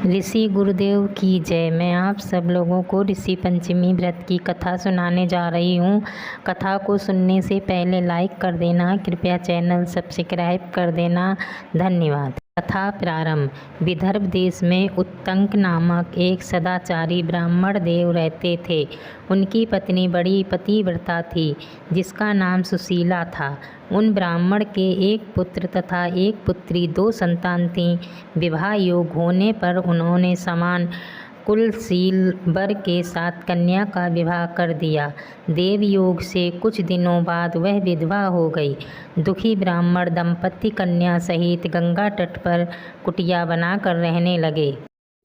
ऋषि गुरुदेव की जय। मैं आप सब लोगों को ऋषि पंचमी व्रत की कथा सुनाने जा रही हूँ। कथा को सुनने से पहले लाइक कर देना, कृपया चैनल सब्सक्राइब कर देना। धन्यवाद। कथा प्रारंभ। विदर्भ देश में उत्तंक नामक एक सदाचारी ब्राह्मण देव रहते थे। उनकी पत्नी बड़ी पतिव्रता थी, जिसका नाम सुशीला था। उन ब्राह्मण के एक पुत्र तथा एक पुत्री, 2 संतान थीं। विवाह योग होने पर उन्होंने समान कुलशील वर के साथ कन्या का विवाह कर दिया। देव योग से कुछ दिनों बाद वह विधवा हो गई। दुखी ब्राह्मण दंपति कन्या सहित गंगा तट पर कुटिया बनाकर रहने लगे।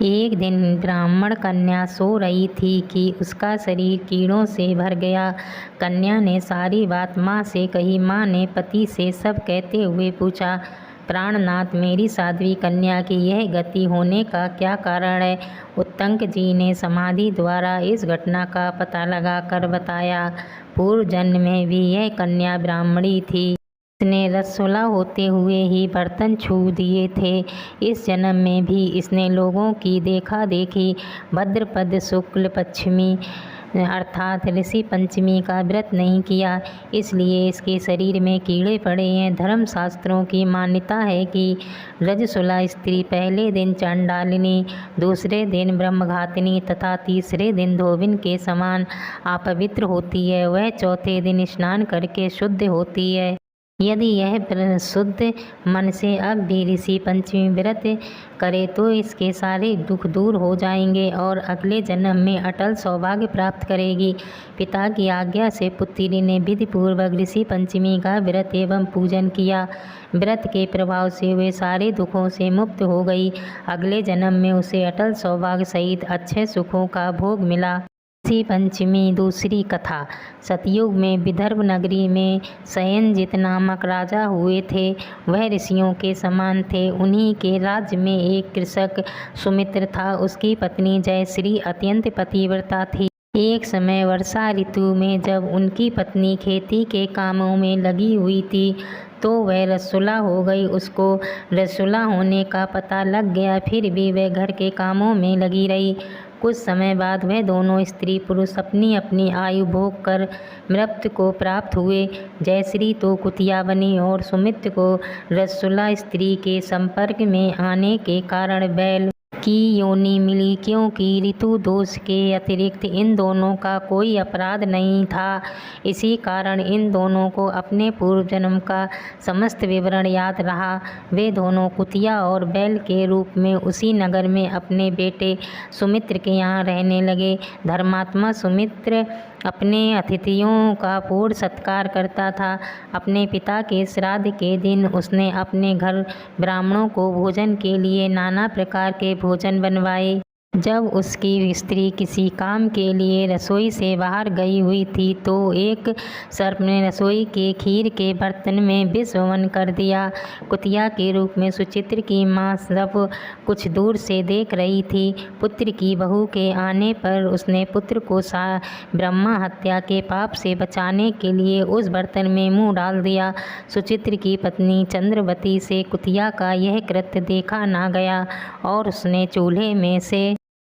एक दिन ब्राह्मण कन्या सो रही थी कि उसका शरीर कीड़ों से भर गया। कन्या ने सारी बात माँ से कही। माँ ने पति से सब कहते हुए पूछा, प्राणनाथ, मेरी साध्वी कन्या की यह गति होने का क्या कारण है? उत्तंक जी ने समाधि द्वारा इस घटना का पता लगाकर बताया। पूर्व जन्म में भी यह कन्या ब्राह्मणी थी। इसने रसोला होते हुए ही बर्तन छू दिए थे। इस जन्म में भी इसने लोगों की देखा देखी भद्रपद शुक्ल पश्चिमी अर्थात ऋषि पंचमी का व्रत नहीं किया, इसलिए इसके शरीर में कीड़े पड़े हैं। धर्मशास्त्रों की मान्यता है कि रजस्वला स्त्री पहले दिन चंडालिनी, दूसरे दिन ब्रह्मघातिनी तथा तीसरे दिन धोबिन के समान अपवित्र होती है। वह चौथे दिन स्नान करके शुद्ध होती है। यदि यह शुद्ध मन से अब भी ऋषि पंचमी व्रत करे तो इसके सारे दुख दूर हो जाएंगे और अगले जन्म में अटल सौभाग्य प्राप्त करेगी। पिता की आज्ञा से पुत्री ने विधि पूर्वक ऋषि पंचमी का व्रत एवं पूजन किया। व्रत के प्रभाव से वे सारे दुखों से मुक्त हो गई। अगले जन्म में उसे अटल सौभाग्य सहित अच्छे सुखों का भोग मिला। ऋषि पंचमी दूसरी कथा। सतयुग में विदर्भ नगरी में सयनजित नामक राजा हुए थे। वह ऋषियों के समान थे। उन्हीं के राज्य में एक कृषक सुमित्र था। उसकी पत्नी जयश्री अत्यंत पतिव्रता थी। एक समय वर्षा ऋतु में जब उनकी पत्नी खेती के कामों में लगी हुई थी तो वह रसोला हो गई। उसको रसोला होने का पता लग गया, फिर भी वह घर के कामों में लगी रही। कुछ समय बाद वह दोनों स्त्री पुरुष अपनी अपनी आयु भोग कर मृत्यु को प्राप्त हुए। जयश्री तो कुतिया बनी और सुमित्र को रसोला स्त्री के संपर्क में आने के कारण बैल की योनि मिली, क्योंकि ऋतु दोष के अतिरिक्त इन दोनों का कोई अपराध नहीं था। इसी कारण इन दोनों को अपने पूर्व जन्म का समस्त विवरण याद रहा। वे दोनों कुतिया और बैल के रूप में उसी नगर में अपने बेटे सुमित्र के यहाँ रहने लगे। धर्मात्मा सुमित्र अपने अतिथियों का पूर्ण सत्कार करता था। अपने पिता के श्राद्ध के दिन उसने अपने घर ब्राह्मणों को भोजन के लिए नाना प्रकार के भोजन बनवाए। जब उसकी स्त्री किसी काम के लिए रसोई से बाहर गई हुई थी तो एक सर्प ने रसोई के खीर के बर्तन में विष वमन कर दिया। कुतिया के रूप में सुचित्र की माँ सब कुछ दूर से देख रही थी। पुत्र की बहू के आने पर उसने पुत्र को ब्रह्मा हत्या के पाप से बचाने के लिए उस बर्तन में मुँह डाल दिया। सुचित्र की पत्नी चंद्रवती से कुतिया का यह कृत्य देखा ना गया और उसने चूल्हे में से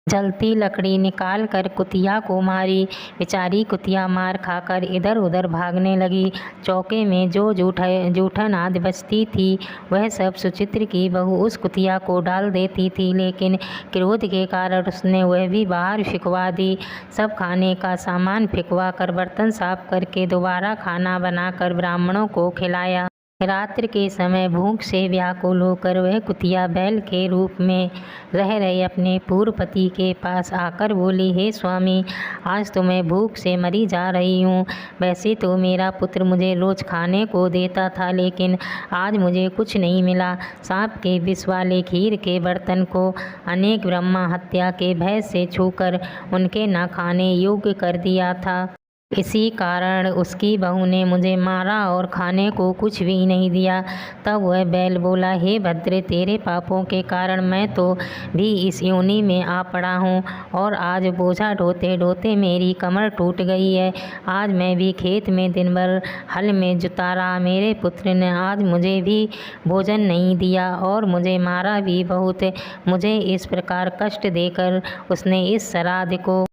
जलती लकड़ी निकाल कर कुतिया को मारी। बेचारी कुतिया मार खाकर इधर उधर भागने लगी। चौके में जो जूठन आदि बचती थी वह सब सुचित्र की बहू उस कुतिया को डाल देती थी, लेकिन क्रोध के कारण उसने वह भी बाहर फिकवा दी। सब खाने का सामान फिकवा कर बर्तन साफ करके दोबारा खाना बनाकर ब्राह्मणों को खिलाया। रात्रि के समय भूख से व्याकुल होकर वह कुतिया बैल के रूप में रह रहे अपने पूर्व पति के पास आकर बोली, हे स्वामी, आज तो मैं भूख से मरी जा रही हूँ। वैसे तो मेरा पुत्र मुझे रोज खाने को देता था, लेकिन आज मुझे कुछ नहीं मिला। सांप के विष वाले खीर के बर्तन को अनेक ब्रह्मा हत्या के भय से छूकर उनके न खाने योग्य कर दिया था। इसी कारण उसकी बहू ने मुझे मारा और खाने को कुछ भी नहीं दिया। तब वह बैल बोला, हे भद्र, तेरे पापों के कारण मैं तो भी इस योनि में आ पड़ा हूँ और आज बोझा ढोते ढोते मेरी कमर टूट गई है। आज मैं भी खेत में दिन भर हल में जुता रहा। मेरे पुत्र ने आज मुझे भी भोजन नहीं दिया और मुझे मारा भी बहुत। मुझे इस प्रकार कष्ट देकर उसने इस श्राद्ध को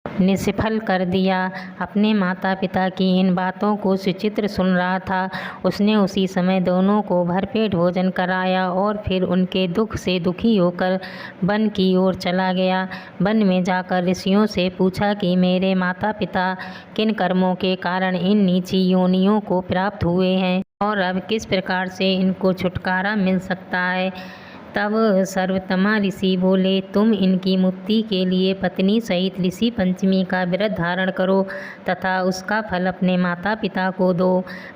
निष्फल कर दिया। अपने माता पिता की इन बातों को सुचित्र सुन रहा था। उसने उसी समय दोनों को भरपेट भोजन कराया और फिर उनके दुख से दुखी होकर वन की ओर चला गया। वन में जाकर ऋषियों से पूछा कि मेरे माता पिता किन कर्मों के कारण इन नीची योनियों को प्राप्त हुए हैं और अब किस प्रकार से इनको छुटकारा मिल सकता है। तब सर्वोत्तमा ऋषि बोले, तुम इनकी मुक्ति के लिए पत्नी सहित ऋषि पंचमी का व्रत धारण करो तथा उसका फल अपने माता पिता को दो।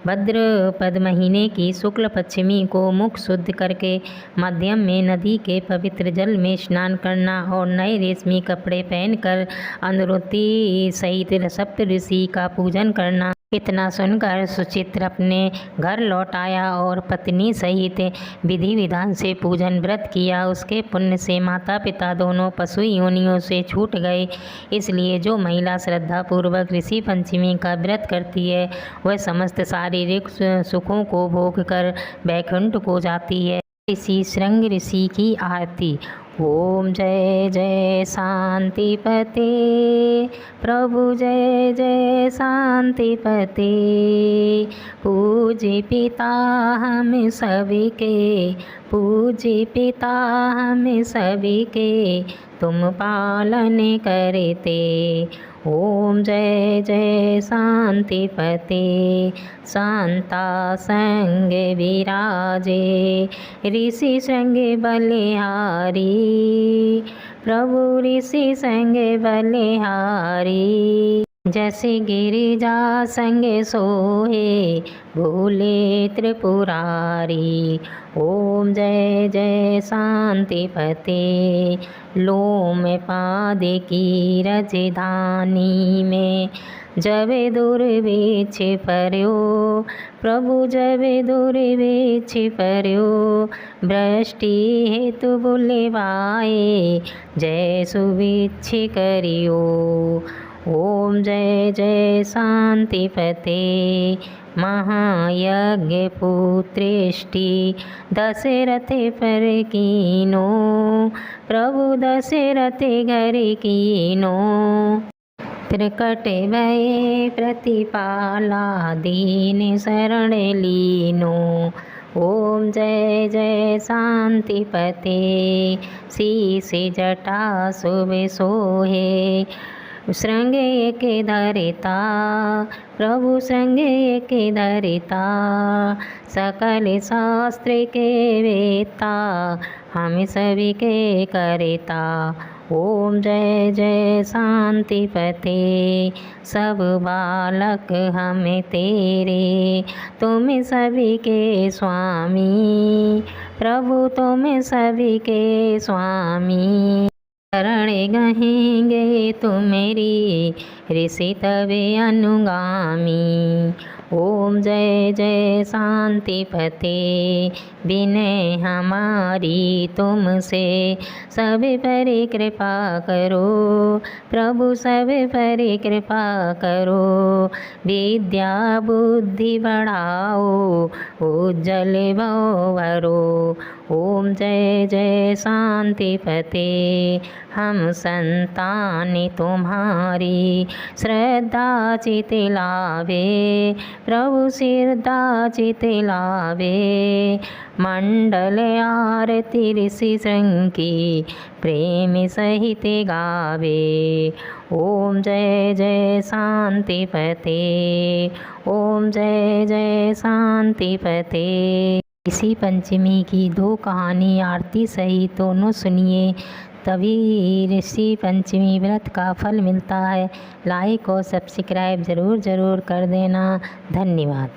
भद्रपद महीने की शुक्ल पश्चिमी को मुख शुद्ध करके मध्यम में नदी के पवित्र जल में स्नान करना और नए रेशमी कपड़े पहनकर अनुरुति सहित सप्त ऋषि का पूजन करना। इतना सुनकर सुचित्र अपने घर लौट आया और पत्नी सहित विधि विधान से पूजन व्रत किया। उसके पुण्य से माता पिता दोनों पशु योनियों से छूट गए। इसलिए जो महिला श्रद्धा पूर्वक ऋषि पंचमी का व्रत करती है वह समस्त शारीरिक सुखों को भोग कर वैकुंठ को जाती है। ऋषि श्रृंग ऋषि की आरती। ओम जय जय शांतिपते प्रभु जय जय शांतिपते। पूज्य पिता हम सभी के, पूज्य पिता हम सभी के, तुम पालन करते। ओम जय जय शांतिपते। शांता संग विराजे ऋषि संग बलिहारी, प्रभु ऋषि संग बलिहारी। जैसे गिरिजा संग सोहे भूले त्रिपुरारी। ओम जय जय शांतिपते। लोम पाद की रजधानी में जब दुर्भिक्ष पर्यो, प्रभु जब दुर्भिक्ष पर्यो, वृष्टि हेतु बुलवाए जय सुभिक्ष करियो। ओम जय जय शांतिपते। महायज्ञ पुत्रेष्टि दशरथ पर कीनो, प्रभु दशरथ घर कीनो। प्रकट भय प्रतिपाला दीन शरण लीनो। ओम जय जय शांतिपते। शीश जटा शुभ सोहे श्रृंग एक धरिता, प्रभु श्रृंग एक धरिता। सकल शास्त्र के वेता हम सभी के करता। ओम जय जय शांतिपते। सब बालक हम तेरे, तुम सभी के स्वामी, प्रभु तुम सभी के स्वामी। शरण गहेंगे तुम्हारी ऋषि तवे अनुगामी। ओम जय जय शांतिपते। विनय हमारी तुमसे, सब पर कृपा करो, प्रभु सब पर कृपा करो। विद्या बुद्धि बढ़ाओ, उज्जवल भव भरो। ओम जय जय शांतिपते। हम संतान तुम्हारी श्रद्धा चित लावे, प्रभु श्रद्धा चित लावे। मंडल आरती ऋषि श्रृंग की प्रेम सहित गावे। ओम जय जय शांतिपते। ओम जय जय शांतिपते। ऋषि पंचमी की दो कहानी आरती सहित दोनों सुनिए, तभी ऋषि पंचमी व्रत का फल मिलता है। लाइक और सब्सक्राइब ज़रूर कर देना। धन्यवाद।